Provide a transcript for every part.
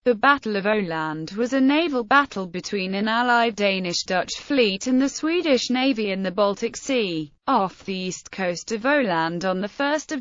The Battle of Öland was a naval battle between an allied Danish-Dutch fleet and the Swedish Navy in the Baltic Sea, off the east coast of Öland on 1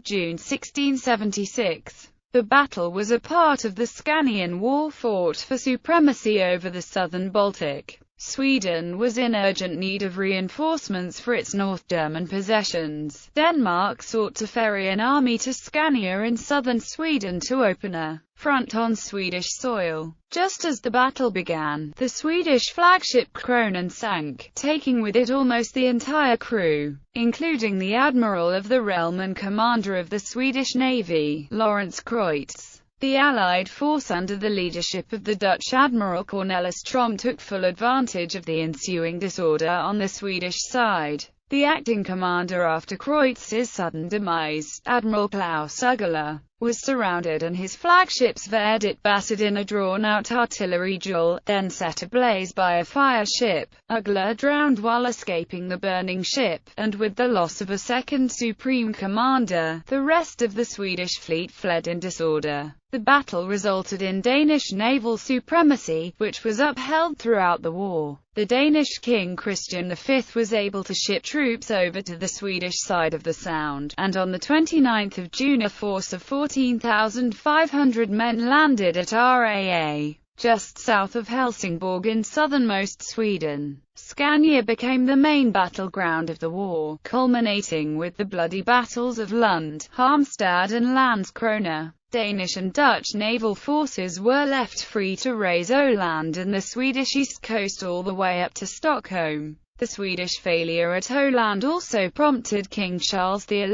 June 1676. The battle was a part of the Scanian War fought for supremacy over the southern Baltic. Sweden was in urgent need of reinforcements for its North German possessions. Denmark sought to ferry an army to Scania in southern Sweden to open a front on Swedish soil. Just as the battle began, the Swedish flagship Kronan sank, taking with it almost the entire crew, including the admiral of the realm and commander of the Swedish Navy, Lawrence Kreutz. The Allied force under the leadership of the Dutch Admiral Cornelis Tromp took full advantage of the ensuing disorder on the Swedish side. The acting commander after Kreutz's sudden demise, Admiral Claus Møinichen, was surrounded and his flagships Verdit battered in a drawn-out artillery duel, then set ablaze by a fire ship. Møinichen drowned while escaping the burning ship, and with the loss of a second supreme commander, the rest of the Swedish fleet fled in disorder. The battle resulted in Danish naval supremacy, which was upheld throughout the war. The Danish king Christian V was able to ship troops over to the Swedish side of the Sound, and on 29 June a force of 14,500 men landed at Raa, just south of Helsingborg in southernmost Sweden. Scania became the main battleground of the war, culminating with the bloody battles of Lund, Halmstad and Landskrona. Danish and Dutch naval forces were left free to raise Öland and the Swedish east coast all the way up to Stockholm. The Swedish failure at Öland also prompted King Charles XI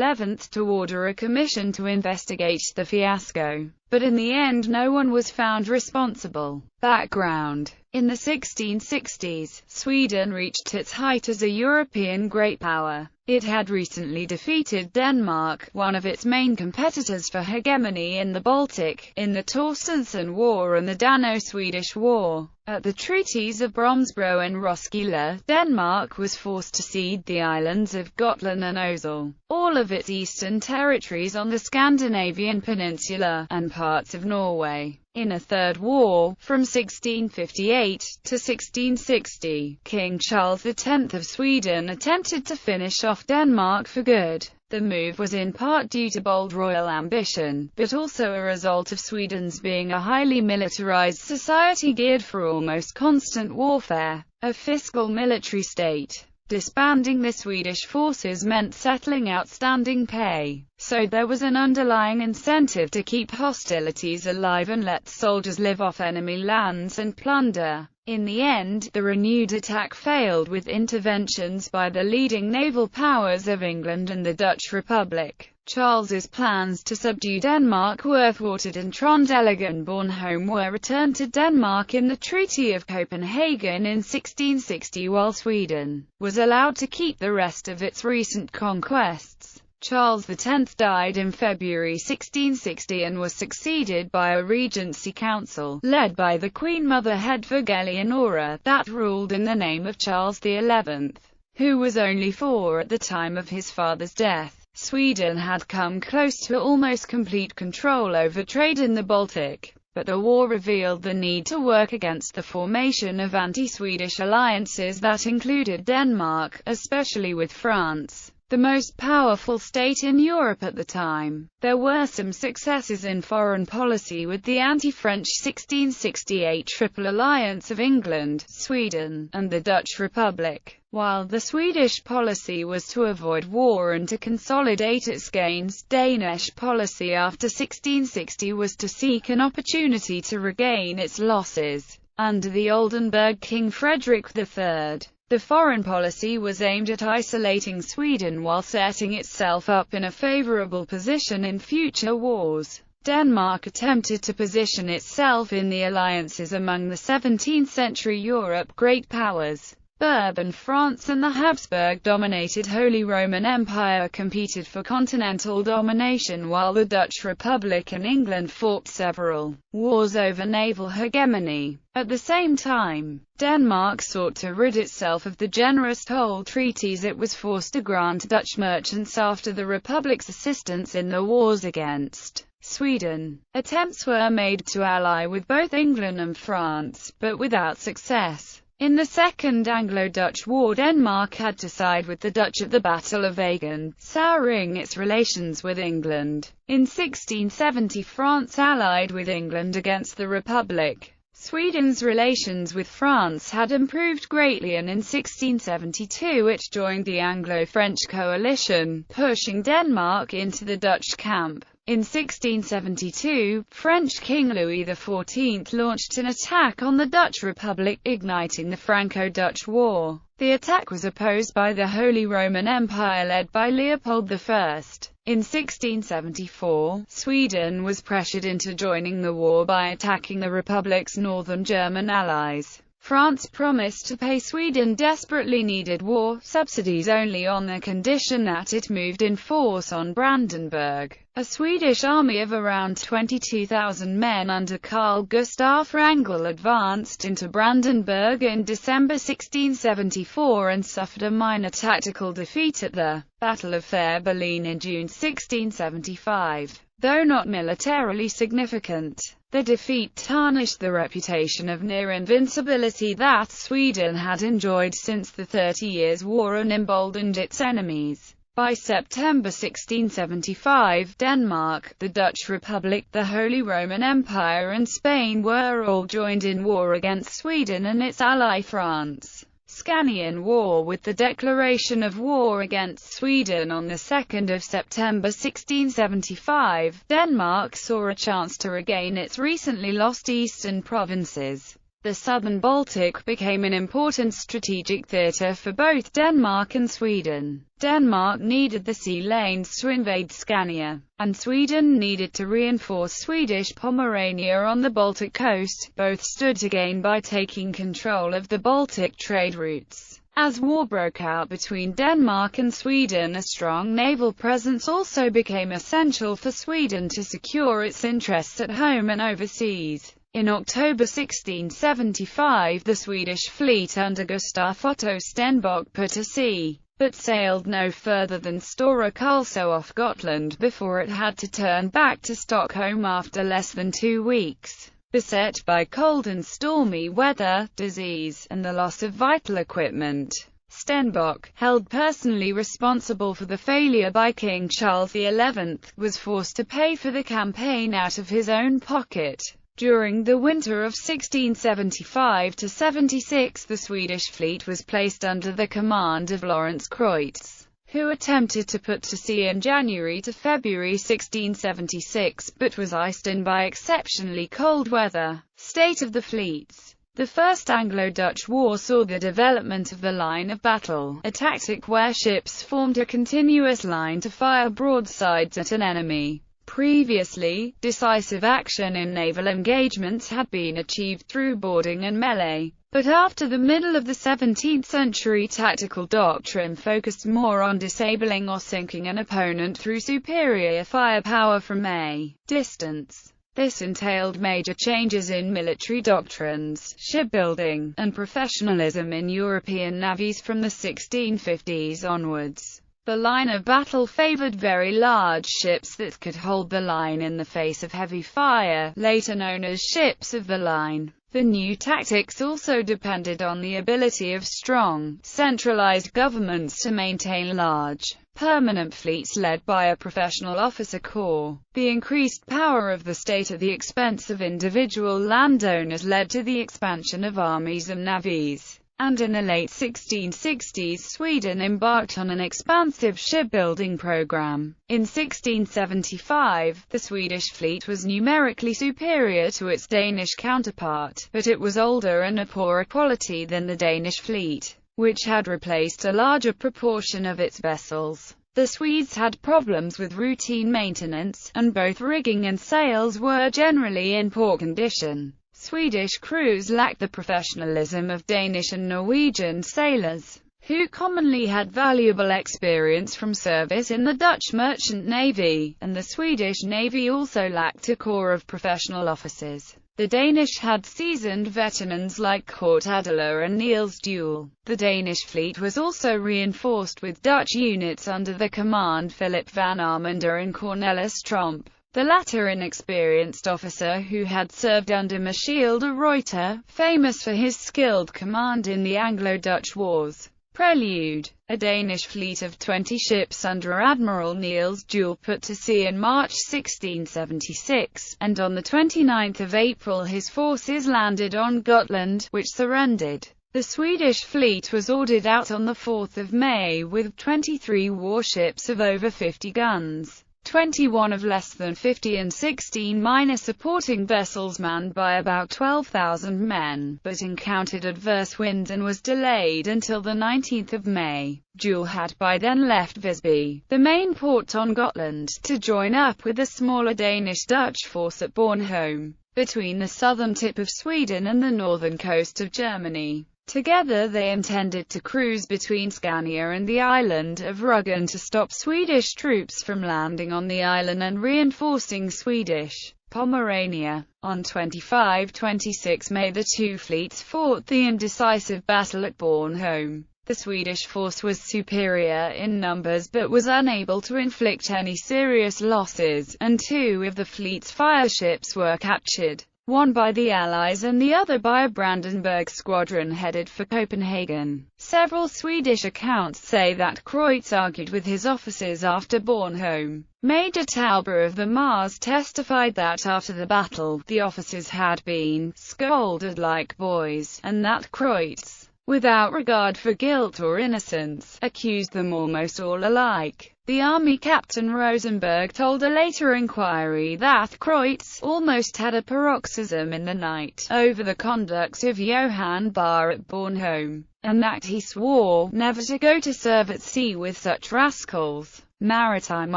to order a commission to investigate the fiasco, but in the end no one was found responsible. Background: in the 1660s, Sweden reached its height as a European great power. It had recently defeated Denmark, one of its main competitors for hegemony in the Baltic, in the Torstenson War and the Dano-Swedish War. At the treaties of Bromsbro and Roskilde, Denmark was forced to cede the islands of Gotland and Ösel, all of its eastern territories on the Scandinavian peninsula, and parts of Norway. In a third war, from 1658 to 1660, King Charles X of Sweden attempted to finish off Denmark for good. The move was in part due to bold royal ambition, but also a result of Sweden's being a highly militarized society geared for almost constant warfare, a fiscal military state. Disbanding the Swedish forces meant settling outstanding pay, so there was an underlying incentive to keep hostilities alive and let soldiers live off enemy lands and plunder. In the end, the renewed attack failed with interventions by the leading naval powers of England and the Dutch Republic. Charles's plans to subdue Denmark were thwarted and Trond-Elleger and Bornholm were returned to Denmark in the Treaty of Copenhagen in 1660, while Sweden was allowed to keep the rest of its recent conquests. Charles X died in February 1660 and was succeeded by a regency council, led by the Queen Mother Hedvig Eleonora, that ruled in the name of Charles XI, who was only 4 at the time of his father's death. Sweden had come close to almost complete control over trade in the Baltic, but the war revealed the need to work against the formation of anti-Swedish alliances that included Denmark, especially with France, the most powerful state in Europe at the time. There were some successes in foreign policy with the anti-French 1668 Triple Alliance of England, Sweden, and the Dutch Republic, while the Swedish policy was to avoid war and to consolidate its gains. Danish policy after 1660 was to seek an opportunity to regain its losses under the Oldenburg King Frederick III. The foreign policy was aimed at isolating Sweden while setting itself up in a favorable position in future wars. Denmark attempted to position itself in the alliances among the 17th-century Europe great powers. Bourbon France and the Habsburg-dominated Holy Roman Empire competed for continental domination, while the Dutch Republic and England fought several wars over naval hegemony. At the same time, Denmark sought to rid itself of the generous toll treaties it was forced to grant Dutch merchants after the Republic's assistance in the wars against Sweden. Attempts were made to ally with both England and France, but without success. In the Second Anglo-Dutch War, Denmark had to side with the Dutch at the Battle of Öland, souring its relations with England. In 1670, France allied with England against the Republic. Sweden's relations with France had improved greatly, and in 1672 it joined the Anglo-French coalition, pushing Denmark into the Dutch camp. In 1672, French King Louis XIV launched an attack on the Dutch Republic, igniting the Franco-Dutch War. The attack was opposed by the Holy Roman Empire led by Leopold I. In 1674, Sweden was pressured into joining the war by attacking the Republic's northern German allies. France promised to pay Sweden desperately needed war subsidies only on the condition that it moved in force on Brandenburg. A Swedish army of around 22,000 men under Carl Gustaf Wrangel advanced into Brandenburg in December 1674 and suffered a minor tactical defeat at the Battle of Fehmarn in June 1675. Though not militarily significant, the defeat tarnished the reputation of near invincibility that Sweden had enjoyed since the 30 Years' War and emboldened its enemies. By September 1675, Denmark, the Dutch Republic, the Holy Roman Empire and Spain were all joined in war against Sweden and its ally France. Scanian War. With the declaration of war against Sweden on the 2nd of September 1675, Denmark saw a chance to regain its recently lost eastern provinces. The southern Baltic became an important strategic theatre for both Denmark and Sweden. Denmark needed the sea lanes to invade Scania, and Sweden needed to reinforce Swedish Pomerania on the Baltic coast. Both stood to gain by taking control of the Baltic trade routes. As war broke out between Denmark and Sweden, a strong naval presence also became essential for Sweden to secure its interests at home and overseas. In October 1675, the Swedish fleet under Gustaf Otto Stenbock put to sea, but sailed no further than Stora Karlsö off Gotland before it had to turn back to Stockholm after less than 2 weeks. Beset by cold and stormy weather, disease, and the loss of vital equipment, Stenbock, held personally responsible for the failure by King Charles XI, was forced to pay for the campaign out of his own pocket. During the winter of 1675–76, the Swedish fleet was placed under the command of Lawrence Kreutz, who attempted to put to sea in January to February 1676, but was iced in by exceptionally cold weather. State of the fleets. The First Anglo-Dutch War saw the development of the line of battle, a tactic where ships formed a continuous line to fire broadsides at an enemy. Previously, decisive action in naval engagements had been achieved through boarding and melee, but after the middle of the 17th century, tactical doctrine focused more on disabling or sinking an opponent through superior firepower from a distance. This entailed major changes in military doctrines, shipbuilding, and professionalism in European navies from the 1650s onwards. The line of battle favored very large ships that could hold the line in the face of heavy fire, later known as ships of the line. The new tactics also depended on the ability of strong, centralized governments to maintain large, permanent fleets led by a professional officer corps. The increased power of the state at the expense of individual landowners led to the expansion of armies and navies. And in the late 1660s, Sweden embarked on an expansive shipbuilding program. In 1675, the Swedish fleet was numerically superior to its Danish counterpart, but it was older and of poorer quality than the Danish fleet, which had replaced a larger proportion of its vessels. The Swedes had problems with routine maintenance, and both rigging and sails were generally in poor condition. Swedish crews lacked the professionalism of Danish and Norwegian sailors, who commonly had valuable experience from service in the Dutch merchant navy, and the Swedish navy also lacked a corps of professional officers. The Danish had seasoned veterans like Kort Adler and Niels Duel. The Danish fleet was also reinforced with Dutch units under the command Philip van Armander and Cornelis Tromp. the latter inexperienced officer who had served under Marshal de Ruyter, famous for his skilled command in the Anglo-Dutch Wars. Prelude. A Danish fleet of 20 ships under Admiral Niels Juel put to sea in March 1676, and on the 29th of April his forces landed on Gotland, which surrendered. The Swedish fleet was ordered out on the 4th of May with 23 warships of over 50 guns. 21 of less than 50 and 16 minor supporting vessels manned by about 12,000 men, but encountered adverse winds and was delayed until the 19th of May. Juel had by then left Visby, the main port on Gotland, to join up with a smaller Danish-Dutch force at Bornholm, between the southern tip of Sweden and the northern coast of Germany. Together they intended to cruise between Scania and the island of Rügen to stop Swedish troops from landing on the island and reinforcing Swedish Pomerania. On 25-26 May the two fleets fought the indecisive battle at Bornholm. The Swedish force was superior in numbers but was unable to inflict any serious losses, and two of the fleet's fireships were captured. One by the Allies and the other by a Brandenburg squadron headed for Copenhagen. Several Swedish accounts say that Kreutz argued with his officers after Bornholm. Major Tauber of the Mars testified that after the battle, the officers had been scolded like boys, and that Kreutz, without regard for guilt or innocence, accused them almost all alike. The army captain Rosenberg told a later inquiry that Kreutz almost had a paroxysm in the night over the conduct of Johan Barr at Bornholm, and that he swore never to go to serve at sea with such rascals. Maritime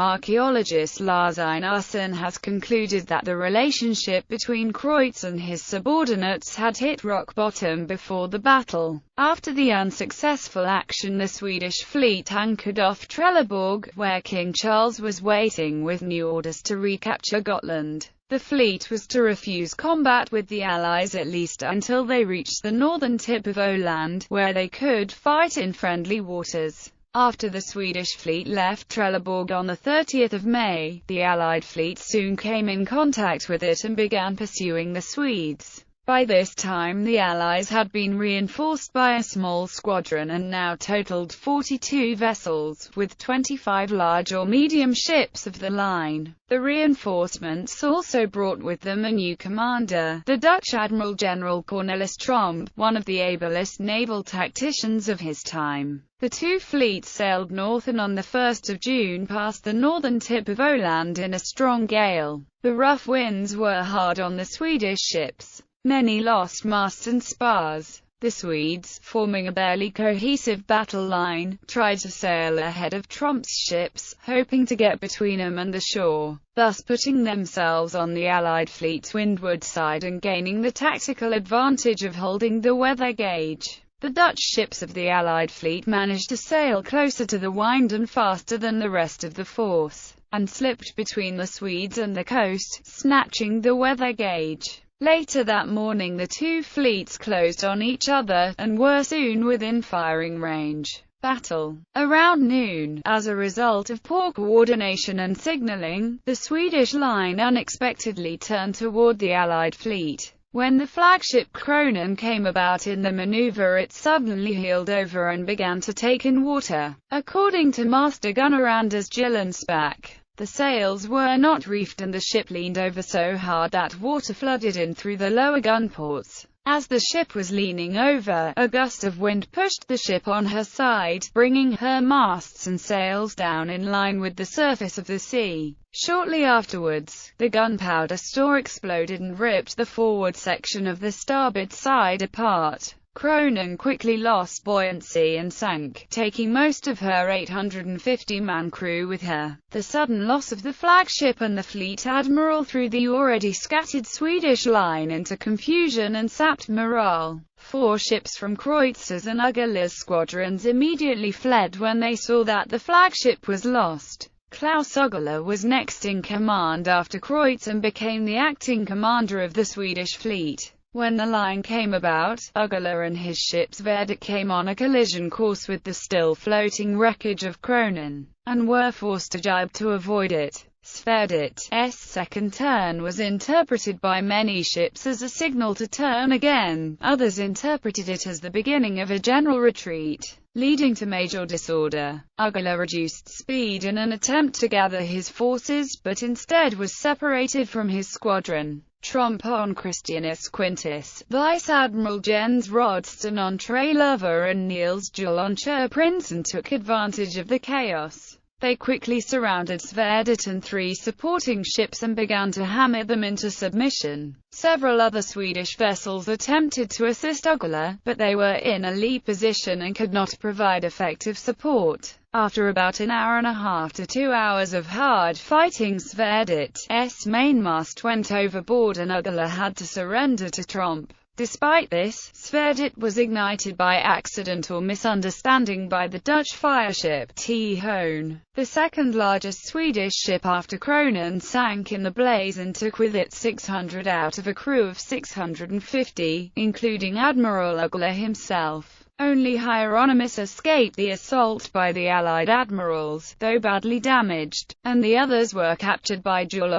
archaeologist Lars Einarsson has concluded that the relationship between Kreutz and his subordinates had hit rock bottom before the battle. After the unsuccessful action, the Swedish fleet anchored off Trelleborg, where King Charles was waiting with new orders to recapture Gotland. The fleet was to refuse combat with the Allies at least until they reached the northern tip of Öland, where they could fight in friendly waters. After the Swedish fleet left Trelleborg on the 30th of May, the Allied fleet soon came in contact with it and began pursuing the Swedes. By this time the Allies had been reinforced by a small squadron and now totaled 42 vessels, with 25 large or medium ships of the line. The reinforcements also brought with them a new commander, the Dutch Admiral General Cornelis Tromp, one of the ablest naval tacticians of his time. The two fleets sailed north and on the 1st of June passed the northern tip of Öland in a strong gale. The rough winds were hard on the Swedish ships. Many lost masts and spars. The Swedes, forming a barely cohesive battle line, tried to sail ahead of Tromp's ships, hoping to get between them and the shore, thus putting themselves on the Allied fleet's windward side and gaining the tactical advantage of holding the weather gauge. The Dutch ships of the Allied fleet managed to sail closer to the wind and faster than the rest of the force, and slipped between the Swedes and the coast, snatching the weather gauge. Later that morning the two fleets closed on each other, and were soon within firing range. Battle. Around noon, as a result of poor coordination and signaling, the Swedish line unexpectedly turned toward the Allied fleet. When the flagship Kronen came about in the maneuver, it suddenly heeled over and began to take in water. According to Master Gunner Anders Gillensbach, the sails were not reefed and the ship leaned over so hard that water flooded in through the lower gun ports. As the ship was leaning over, a gust of wind pushed the ship on her side, bringing her masts and sails down in line with the surface of the sea. Shortly afterwards, the gunpowder store exploded and ripped the forward section of the starboard side apart. Kronen quickly lost buoyancy and sank, taking most of her 850-man crew with her. The sudden loss of the flagship and the fleet admiral threw the already scattered Swedish line into confusion and sapped morale. 4 ships from Kreutz's and Uggerler's squadrons immediately fled when they saw that the flagship was lost. Claus Uggerler was next in command after Kreutz and became the acting commander of the Swedish fleet. When the line came about, Uggerler and his ships Verdict came on a collision course with the still floating wreckage of Kronen, and were forced to jibe to avoid it. Sverdit's second turn was interpreted by many ships as a signal to turn again, others interpreted it as the beginning of a general retreat, leading to major disorder. Ugala reduced speed in an attempt to gather his forces, but instead was separated from his squadron. Tromp on Christianus Quintus, Vice Admiral Jens Rodston on Trellever and Niels Juel Prinsen took advantage of the chaos. They quickly surrounded Sverdit and 3 supporting ships and began to hammer them into submission. Several other Swedish vessels attempted to assist Ugala, but they were in a lee position and could not provide effective support. After about an hour and a half to 2 hours of hard fighting, Sverdit's mainmast went overboard and Ugala had to surrender to Tromp. Despite this, Sverdit was ignited by accident or misunderstanding by the Dutch fireship T. Hoorn. The second largest Swedish ship after Kronen sank in the blaze and took with it 600 out of a crew of 650, including Admiral Ugala himself. Only Hieronymus escaped the assault by the Allied admirals, though badly damaged, and the others were captured by Juel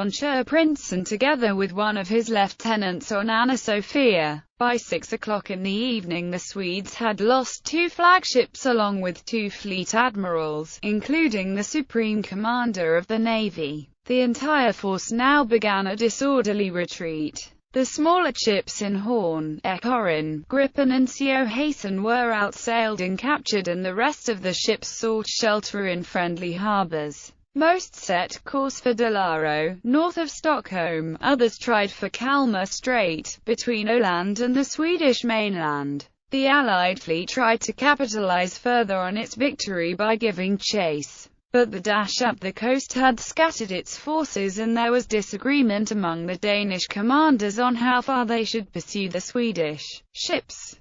Prinsen together with one of his lieutenants on Anna Sophia. By 6 o'clock in the evening the Swedes had lost 2 flagships along with 2 fleet admirals, including the Supreme Commander of the Navy. The entire force now began a disorderly retreat. The smaller ships in Horn, Ekorren, Gripen and Sjohasen were outsailed and captured, and the rest of the ships sought shelter in friendly harbours. Most set course for Dalaro, north of Stockholm, others tried for Kalmar Strait, between Öland and the Swedish mainland. The Allied fleet tried to capitalize further on its victory by giving chase. But the dash up the coast had scattered its forces and there was disagreement among the Danish commanders on how far they should pursue the Swedish ships.